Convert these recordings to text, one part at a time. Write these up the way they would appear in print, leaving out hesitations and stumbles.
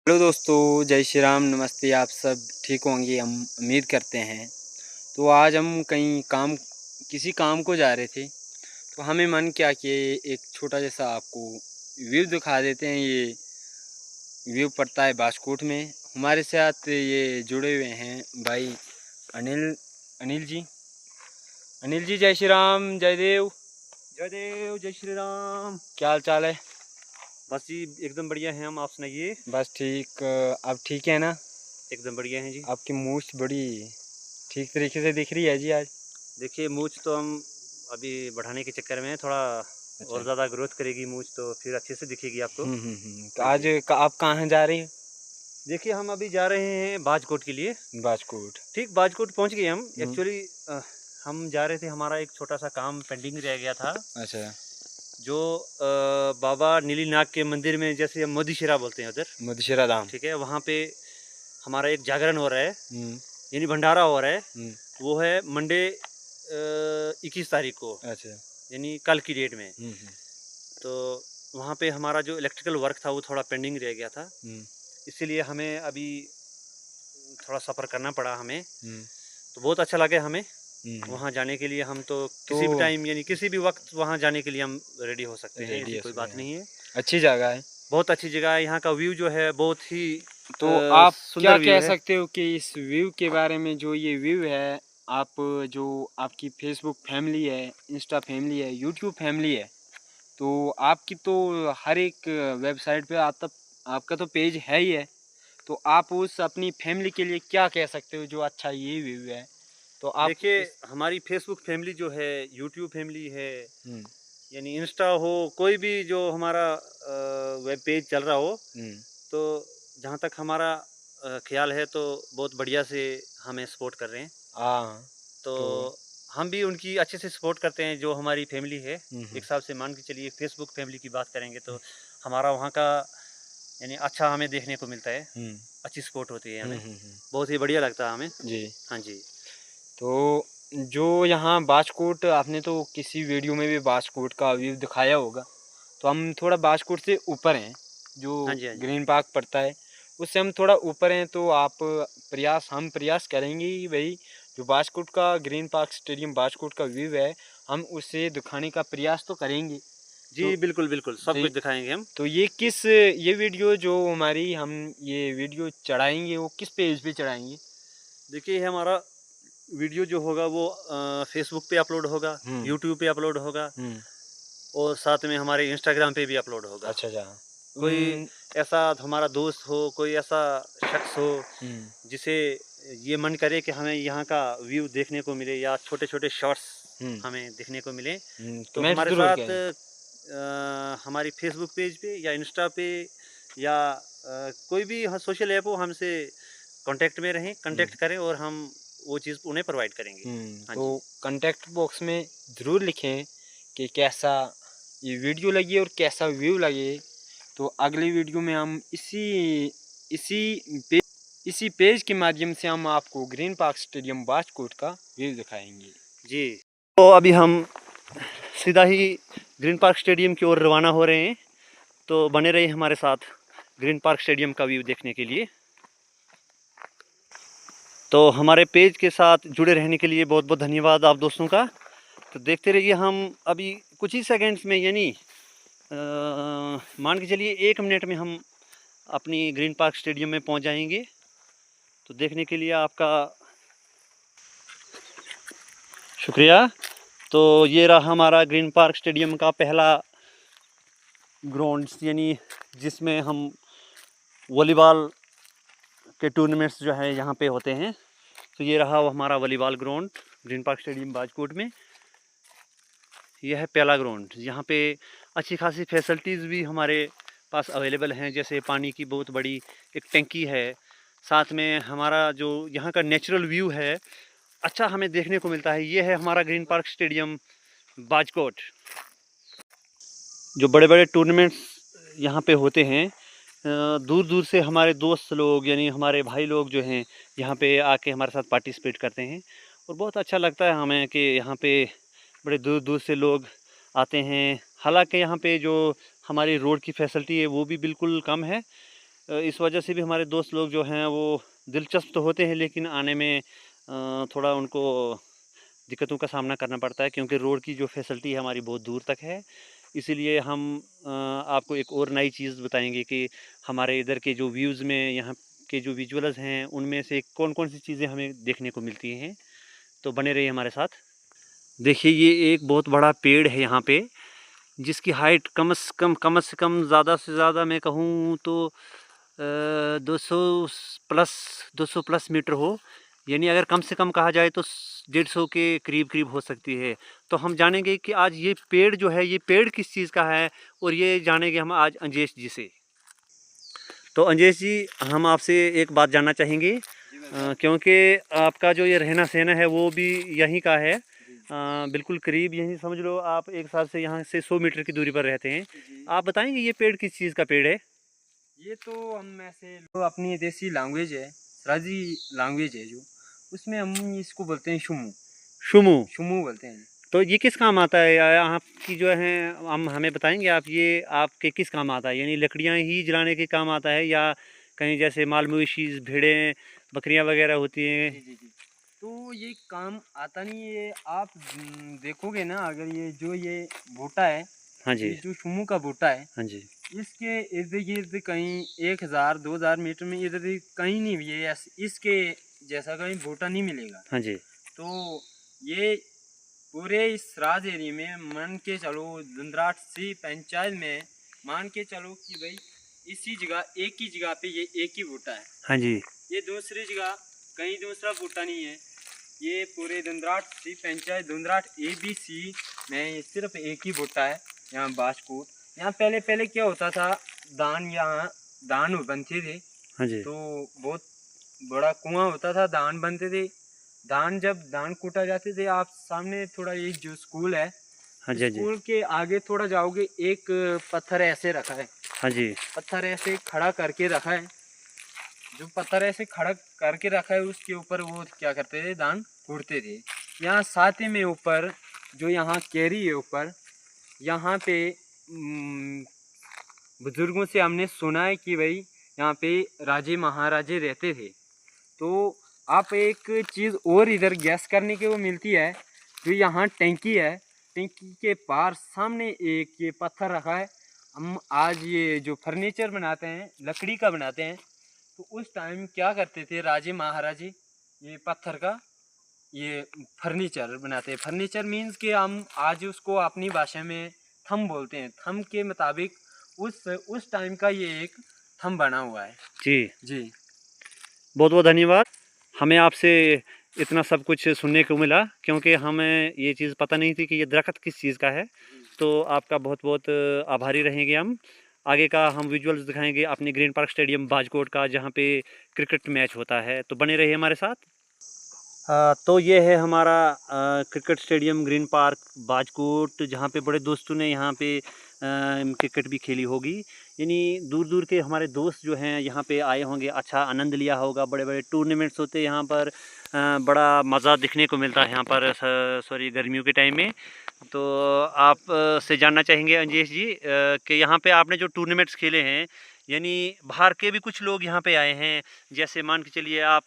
Hello दोस्तों, जय श्री राम, नमस्ते। आप सब ठीक होंगे, हम उम्मीद करते हैं। तो आज हम कहीं किसी काम को जा रहे थे, तो हमें मन किया कि एक छोटा जैसा आपको व्यू दिखा देते हैं। ये व्यू पड़ता है बास्कोट में। हमारे साथ ये जुड़े हुए हैं भाई अनिल अनिल जी। अनिल जी, जय श्री राम, जय देव। जय देव, जय श्री राम। क्या हाल चाल है? बस जी एकदम बढ़िया हैं हम। आप सुनाइए। बस ठीक। आप ठीक है ना? एकदम बढ़िया हैं जी। आपकी मूछ बड़ी ठीक तरीके से दिख रही है जी आज। देखिए मूछ तो हम अभी बढ़ाने के चक्कर में थोड़ा अच्छा। और ज़्यादा ग्रोथ करेगी मूछ तो फिर अच्छे से दिखेगी आपको। तो हाँ आज जी। आप कहाँ जा रही हैं? देखिए हम अभी जा रहे हैं बाजकोट के लिए। बाजकोट। ठीक बाजकोट पहुंच गए हम। हम्म। एक्चुअली हम जा रहे थे, हमारा एक छोटा सा काम पेंडिंग रह गया था। अच्छा। जो बाबा नीलीनाग के मंदिर में, जैसे हम मोदीशिरा बोलते हैं उधर, मदशिरा धाम। ठीक है, वहाँ पे हमारा एक जागरण हो रहा है, हम्म। यानी भंडारा हो रहा है। हम्म। वो है मंडे 21 तारीख को, अच्छा। यानी कल की डेट में। हम्म। तो वहाँ पे हमारा जो इलेक्ट्रिकल वर्क था वो थोड़ा पेंडिंग रह गया था, हम्म। इसीलिए हमें अभी थोड़ा सफ़र करना पड़ा हमें। हम्म। तो बहुत अच्छा लगे हमें हम्म। वहाँ जाने के लिए। हम तो तो किसी भी टाइम यानी किसी भी वक्त वहाँ जाने के लिए हम रेडी हो सकते हैं, रेडी ऐसी है कोई सुबह बात यहाँ। नहीं है। अच्छी जगह है। बहुत अच्छी जगह है। यहाँ का व्यू जो है बहुत ही तो आप क्या सुंदर व्यू कह है। सकते हो कि इस व्यू के बारे में? जो ये व्यू है, आप जो आपकी फेसबुक फैमिली है, इंस्टा फैमिली है, यूट्यूब फैमिली है, तो आपकी तो हर एक वेबसाइट पे आपका तो पेज है ही है। तो आप उस अपनी फैमिली के लिए क्या कह सकते हो जो अच्छा ये व्यू है? तो आप देखिए इस। हमारी फेसबुक फैमिली जो है, यूट्यूब फैमिली है, हम्म। यानी इंस्टा हो, कोई भी जो हमारा वेब पेज चल रहा हो, हम्म। तो जहाँ तक हमारा ख्याल है तो बहुत बढ़िया से हमें सपोर्ट कर रहे हैं। हाँ। तो तो। हम भी उनकी अच्छे से सपोर्ट करते हैं, जो हमारी फैमिली है। हम्म। एक हिसाब से मान के चलिए, फेसबुक फैमिली की बात करेंगे तो हमारा वहाँ का यानी अच्छा हमें देखने को मिलता है, हम्म। अच्छी सपोर्ट होती है हम्म। हमें। हम्म। बहुत ही बढ़िया लगता है हमें। जी। हाँ जी। तो जो यहाँ बाजकोट, आपने तो किसी वीडियो में भी बाजकोट का व्यू दिखाया होगा। तो हम थोड़ा बाजकोट से ऊपर हैं, जो हाँ जी। हाँ जी। ग्रीन पार्क पड़ता है, उससे हम थोड़ा ऊपर हैं। तो हम प्रयास करेंगे कि भाई जो बाजकोट का ग्रीन पार्क स्टेडियम बाजकोट का व्यू है, हम उसे दिखाने का प्रयास तो करेंगे। जी तो बिल्कुल बिल्कुल, सब तो कुछ दिखाएंगे हम। तो ये वीडियो जो हमारी हम ये वीडियो चढ़ाएंगे, वो किस पेज पे चढ़ाएंगे? देखिए ये हमारा वीडियो जो होगा वो फेसबुक पे अपलोड होगा, हम्म। यूट्यूब पे अपलोड होगा, हम्म। और साथ में हमारे इंस्टाग्राम पे भी अपलोड होगा। अच्छा अच्छा। कोई ऐसा हमारा दोस्त हो, कोई ऐसा शख्स हो हम्म। जिसे ये मन करे कि हमें यहाँ का व्यू देखने को मिले, या छोटे छोटे शॉर्ट्स हम्म। हमें देखने को मिले, तो कमेंट्स हमारे जरूर साथ करें। हमारी फेसबुक पेज पे या इंस्टा पे या कोई भी सोशल ऐप हो, हमसे कांटेक्ट में रहें, हम्म। कांटेक्ट करें और हम वो चीज़ उन्हें प्रोवाइड करेंगे। हाँ तो जी। कांटेक्ट बॉक्स में ज़रूर लिखें कि कैसा ये वीडियो लगी और कैसा व्यू लगे। तो अगली वीडियो में हम इसी पे, इसी पेज के माध्यम से हम आपको ग्रीन पार्क स्टेडियम बाजकोट का व्यू दिखाएंगे। जी। तो अभी हम सीधा ही ग्रीन पार्क स्टेडियम की ओर रवाना हो रहे हैं, तो बने रहिए हमारे साथ ग्रीन पार्क स्टेडियम का व्यू देखने के लिए। तो हमारे पेज के साथ जुड़े रहने के लिए बहुत बहुत धन्यवाद आप दोस्तों का। तो देखते रहिए, हम अभी कुछ ही सेकंड्स में, यानी मान के चलिए 1 मिनट में हम अपनी ग्रीन पार्क स्टेडियम में पहुंच जाएंगे। तो देखने के लिए आपका शुक्रिया। तो ये रहा हमारा ग्रीन पार्क स्टेडियम का पहला ग्राउंड, यानी जिसमें हम वॉलीबॉल के टूर्नामेंट्स जो है यहाँ पे होते हैं। तो ये रहा वो हमारा volleyball ground green park stadium Bajkot में। यह है पहला ग्राउंड। यहाँ पे अच्छी खासी फैसिलिटीज़ भी हमारे पास अवेलेबल हैं, जैसे पानी की बहुत बड़ी एक टंकी है। साथ में हमारा जो यहाँ का नेचुरल व्यू है, अच्छा हमें देखने को मिलता है। ये है हमारा ग्रीन पार्क स्टेडियम बाजकोट। जो बड़े बड़े टूर्नामेंट्स यहाँ पे होते हैं, दूर दूर से हमारे दोस्त लोग, यानी हमारे भाई लोग जो हैं, यहाँ पे आके हमारे साथ पार्टिसिपेट करते हैं। और बहुत अच्छा लगता है हमें कि यहाँ पे बड़े दूर दूर से लोग आते हैं। हालांकि यहाँ पे जो हमारी रोड की फैसिलिटी है वो भी बिल्कुल कम है, इस वजह से भी हमारे दोस्त लोग जो हैं वो दिलचस्प तो होते हैं, लेकिन आने में थोड़ा उनको दिक्कतों का सामना करना पड़ता है, क्योंकि रोड की जो फैसिलिटी है हमारी बहुत दूर तक है। इसीलिए हम आपको एक और नई चीज़ बताएंगे कि हमारे इधर के जो व्यूज़ में यहाँ के जो विजुअल्स हैं उनमें से कौन कौन सी चीज़ें हमें देखने को मिलती हैं। तो बने रहिए हमारे साथ। देखिए, ये एक बहुत बड़ा पेड़ है यहाँ पे, जिसकी हाइट कम से कम ज़्यादा से ज़्यादा मैं कहूँ तो 200 प्लस मीटर हो, यानी अगर कम से कम कहा जाए तो 150 के करीब करीब हो सकती है। तो हम जानेंगे कि आज ये पेड़ जो है, ये पेड़ किस चीज़ का है, और ये जानेंगे हम आज अंजेश जी से। तो अंजेश जी, हम आपसे एक बात जानना चाहेंगे, क्योंकि आपका जो ये रहना सहना है वो भी यहीं का है, बिल्कुल करीब, यहीं समझ लो आप एक हिसाब से यहाँ से 100 मीटर की दूरी पर रहते हैं। आप बताएंगे ये पेड़ किस चीज़ का पेड़ है? ये तो हम ऐसे तो अपनी देसी लैंग्वेज है, राजी लैंग्वेज है जो, उसमें हम इसको बोलते हैं शुमू। शुमू। शुमू बोलते हैं। तो ये किस काम आता है, या आपकी जो है हम हमें बताएंगे आप, ये आपके किस काम आता है? यानी लकड़ियाँ ही जलाने के काम आता है, या कहीं जैसे माल मवेशी भेड़ें बकरियाँ वगैरह होती हैं? जी जी जी। तो ये काम आता नहीं है। आप देखोगे ना, अगर ये बूटा है, हाँ ये जी। जो शुमू का बूटा है, हाँ जी। इसके इर्द गिर्द कहीं 1000-2000 मीटर में इधर कहीं नहीं, इसके जैसा कहीं बूटा नहीं मिलेगा। हाँ जी। तो ये पूरे इस राज एरिया में मान के चलो, धुंधराट सी पंचायत में मान के चलो कि भाई इसी जगह एक ही जगह पे ये एक ही बूटा है। हाँ जी। ये दूसरी जगह कहीं दूसरा बूटा नहीं है। ये पूरे धुंधराट सी पंचायत, धुंधराट ABC में ये सिर्फ एक ही बूटा है, यहाँ बाजकोट। यहाँ पहले पहले क्या होता था, यहाँ दान बनते थे। हाँ जी। तो बहुत बड़ा कुआं होता था, दान बनते थे। जब धान कूटा जाते थे, आप सामने थोड़ा एक जो स्कूल है, हाँ जी। हाँ जी। स्कूल के आगे थोड़ा जाओगे, एक पत्थर ऐसे रखा है। हाँ जी। पत्थर ऐसे खड़ा करके रखा है। जो पत्थर ऐसे खड़ा करके रखा है, उसके ऊपर वो क्या करते थे, धान कूटते थे। यहाँ साथ ही में ऊपर जो यहाँ कैरी है ऊपर, यहाँ पे बुजुर्गों से हमने सुना है कि भाई यहाँ पे राजे महाराजे रहते थे। तो आप एक चीज़ और इधर गैस करने के वो मिलती है, जो यहाँ टैंकी है, टैंकी के पार सामने एक ये पत्थर रखा है। हम आज ये जो फर्नीचर बनाते हैं, लकड़ी का बनाते हैं, तो उस टाइम क्या करते थे राजे महाराजे, ये पत्थर का ये फर्नीचर बनाते हैं। फर्नीचर मीन्स कि हम आज उसको अपनी भाषा में थम बोलते हैं। थम के मुताबिक उस टाइम का ये एक थम बना हुआ है। जी। जी। बहुत बहुत धन्यवाद। हमें आपसे इतना सब कुछ सुनने को मिला, क्योंकि हमें ये चीज़ पता नहीं थी कि ये दरख्त किस चीज़ का है। तो आपका बहुत बहुत आभारी रहेंगे हम। आगे का हम विजुअल्स दिखाएंगे अपने ग्रीन पार्क स्टेडियम बाजकोट का, जहाँ पे क्रिकेट मैच होता है। तो बने रहिए हमारे साथ। तो ये है हमारा क्रिकेट स्टेडियम ग्रीन पार्क बाजकोट, जहाँ पे बड़े दोस्तों ने यहाँ पे क्रिकेट भी खेली होगी। यानी दूर दूर के हमारे दोस्त जो हैं यहाँ पे आए होंगे, अच्छा आनंद लिया होगा। बड़े बड़े टूर्नामेंट्स होते हैं यहाँ पर, बड़ा मज़ा दिखने को मिलता है यहाँ पर, सॉरी गर्मियों के टाइम में। तो आप से जानना चाहेंगे अंजेश जी कि यहाँ पे आपने जो टूर्नामेंट्स खेले हैं, यानी बाहर के भी कुछ लोग यहाँ पे आए हैं, जैसे मान के चलिए आप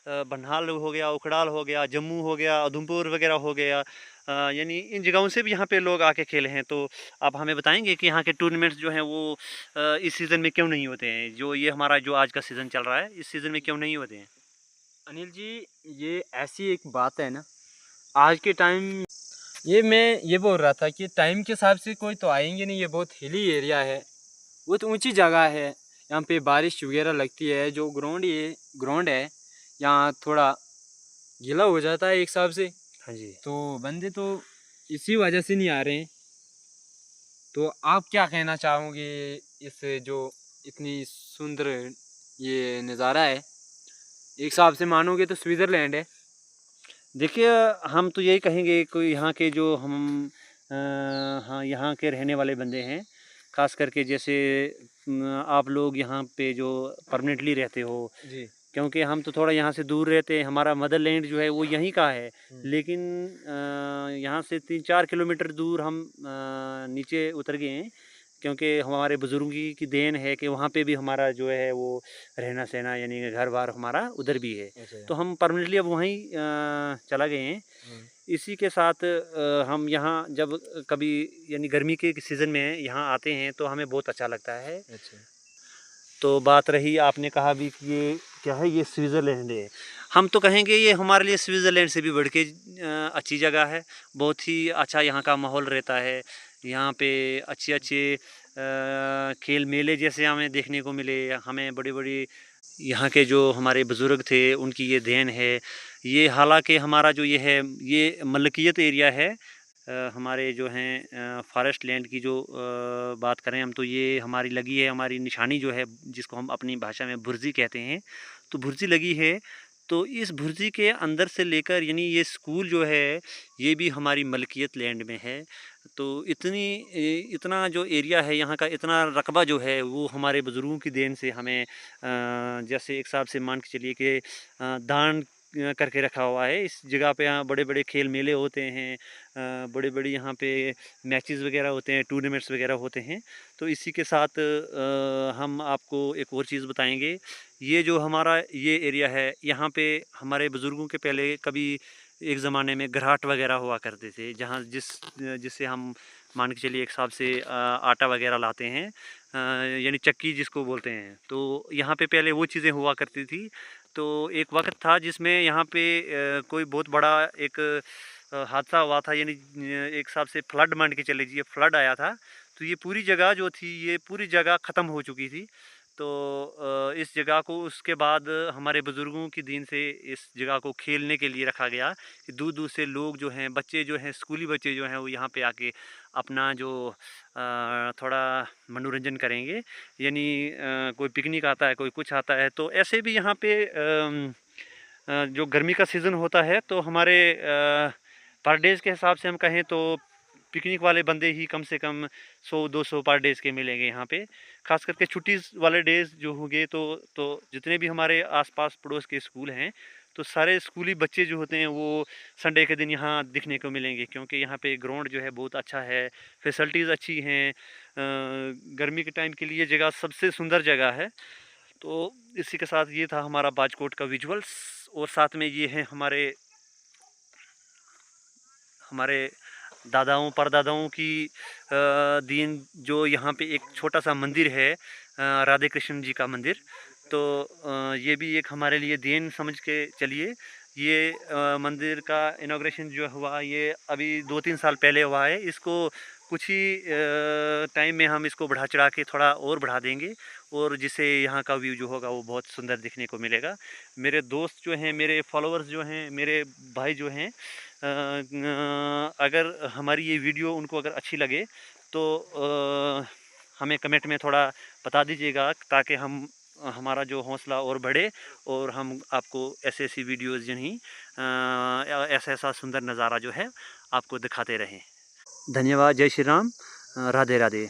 बनिहाल हो गया, उखड़ाल हो गया, जम्मू हो गया, उधमपुर वगैरह हो गया, यानी इन जगहों से भी यहाँ पे लोग आके खेले हैं। तो आप हमें बताएंगे कि यहाँ के टूर्नामेंट्स जो हैं वो इस सीज़न में क्यों नहीं होते हैं? जो ये हमारा जो आज का सीज़न चल रहा है, इस सीज़न में क्यों नहीं होते हैं? अनिल जी, ये ऐसी एक बात है ना, आज के टाइम ये मैं ये बोल रहा था कि टाइम के हिसाब से कोई तो आएंगे नहीं। ये बहुत हिली एरिया है, बहुत ऊंची जगह है, यहाँ पे बारिश वगैरह लगती है। जो ग्राउंड है यहाँ थोड़ा गीला हो जाता है एक हिसाब से। हाँ जी। तो बंदे तो इसी वजह से नहीं आ रहे हैं। तो आप क्या कहना चाहोगे इस जो इतनी सुंदर ये नज़ारा है, एक हिसाब से मानोगे तो स्विट्ज़रलैंड है। देखिए, हम तो यही कहेंगे कि यहाँ के जो हम हाँ, यहाँ के रहने वाले बंदे हैं, ख़ास करके जैसे आप लोग यहाँ पे जो परमानेंटली रहते हो, जी। क्योंकि हम तो थोड़ा यहाँ से दूर रहते हैं, हमारा मदरलैंड जो है वो यहीं का है। लेकिन यहाँ से 3-4 किलोमीटर दूर हम नीचे उतर गए हैं, क्योंकि हमारे बुज़ुर्गों की देन है कि वहाँ पे भी हमारा जो है वो रहना सहना यानी घर बार हमारा उधर भी है। अच्छा। तो हम परमानेंटली अब वहीं चला गए हैं। इसी के साथ हम यहाँ जब कभी यानी गर्मी के सीज़न में यहाँ आते हैं तो हमें बहुत अच्छा लगता है। अच्छा। तो बात रही, आपने कहा भी कि ये क्या है, ये स्विट्ज़रलैंड है। हम तो कहेंगे ये हमारे लिए स्विट्ज़रलैंड से भी बढ़ के अच्छी जगह है। बहुत ही अच्छा यहाँ का माहौल रहता है। यहाँ पे अच्छे अच्छे खेल मेले जैसे हमें देखने को मिले। हमें बड़ी बड़ी यहाँ के जो हमारे बुज़ुर्ग थे उनकी ये देन है। ये हालांकि हमारा जो ये है ये मलकियत एरिया है। हमारे जो हैं फॉरेस्ट लैंड की जो बात करें हम, तो ये हमारी लगी है, हमारी निशानी जो है जिसको हम अपनी भाषा में भुर्जी कहते हैं, तो भुर्जी लगी है। तो इस भुर्जी के अंदर से लेकर यानी ये स्कूल जो है ये भी हमारी मलकियत लैंड में है। तो इतना जो एरिया है यहाँ का, इतना रकबा जो है वो हमारे बुज़ुर्गों की देन से हमें जैसे एक हिसाब से मान के चलिए कि दान करके रखा हुआ है। इस जगह पे यहाँ बड़े बड़े खेल मेले होते हैं, बड़े बड़े यहाँ पे मैचेस वगैरह होते हैं, टूर्नामेंट्स वगैरह होते हैं। तो इसी के साथ हम आपको एक और चीज़ बताएंगे। ये जो हमारा ये एरिया है, यहाँ पे हमारे बुज़ुर्गों के पहले कभी एक ज़माने में घराट वगैरह हुआ करते थे, जहाँ जिससे हम मान के चलिए एक हिसाब से आटा वगैरह लाते हैं, यानी चक्की जिसको बोलते हैं। तो यहाँ पे पहले वो चीज़ें हुआ करती थी। तो एक वक्त था जिसमें यहाँ पे कोई बहुत बड़ा एक हादसा हुआ था, यानी एक हिसाब से फ्लड मान के चले जाइए, फ्लड आया था। तो ये पूरी जगह जो थी ये पूरी जगह ख़त्म हो चुकी थी। तो इस जगह को उसके बाद हमारे बुज़ुर्गों की दीन से इस जगह को खेलने के लिए रखा गया कि दूर दूर से लोग जो हैं, बच्चे जो हैं, स्कूली बच्चे जो हैं, वो यहाँ पे आके अपना जो थोड़ा मनोरंजन करेंगे। यानी कोई पिकनिक आता है, कोई कुछ आता है। तो ऐसे भी यहाँ पे जो गर्मी का सीज़न होता है तो हमारे पर डेज़ के हिसाब से हम कहें तो पिकनिक वाले बंदे ही कम से कम 100-200 पर डेज़ के मिलेंगे यहाँ पे। ख़ास करके छुट्टी वाले डेज़ जो होंगे तो जितने भी हमारे आसपास पड़ोस के स्कूल हैं, तो सारे स्कूली बच्चे जो होते हैं वो संडे के दिन यहाँ दिखने को मिलेंगे, क्योंकि यहाँ पे ग्राउंड जो है बहुत अच्छा है, फैसिलिटीज़ अच्छी हैं। गर्मी के टाइम के लिए जगह सबसे सुंदर जगह है। तो इसी के साथ ये था हमारा बाजकोट का विजुअल्स, और साथ में ये है हमारे हमारे दादाओं परदादाओं की दीन, जो यहाँ पे एक छोटा सा मंदिर है, राधे कृष्ण जी का मंदिर। तो ये भी एक हमारे लिए देन समझ के चलिए। ये मंदिर का इनॉग्रेशन जो हुआ ये अभी 2-3 साल पहले हुआ है। इसको कुछ ही टाइम में हम इसको बढ़ा चढ़ा के थोड़ा और बढ़ा देंगे, और जिससे यहाँ का व्यू जो होगा वो बहुत सुंदर दिखने को मिलेगा। मेरे दोस्त जो हैं, मेरे फॉलोअर्स जो हैं, मेरे भाई जो हैं, अगर हमारी ये वीडियो उनको अगर अच्छी लगे तो हमें कमेंट में थोड़ा बता दीजिएगा, ताकि हम हमारा जो हौसला और बढ़े, और हम आपको ऐसे ऐसी वीडियोज़ जिन्हीं ऐसा ऐसा सुंदर नज़ारा जो है आपको दिखाते रहें। धन्यवाद। जय श्री राम। राधे राधे।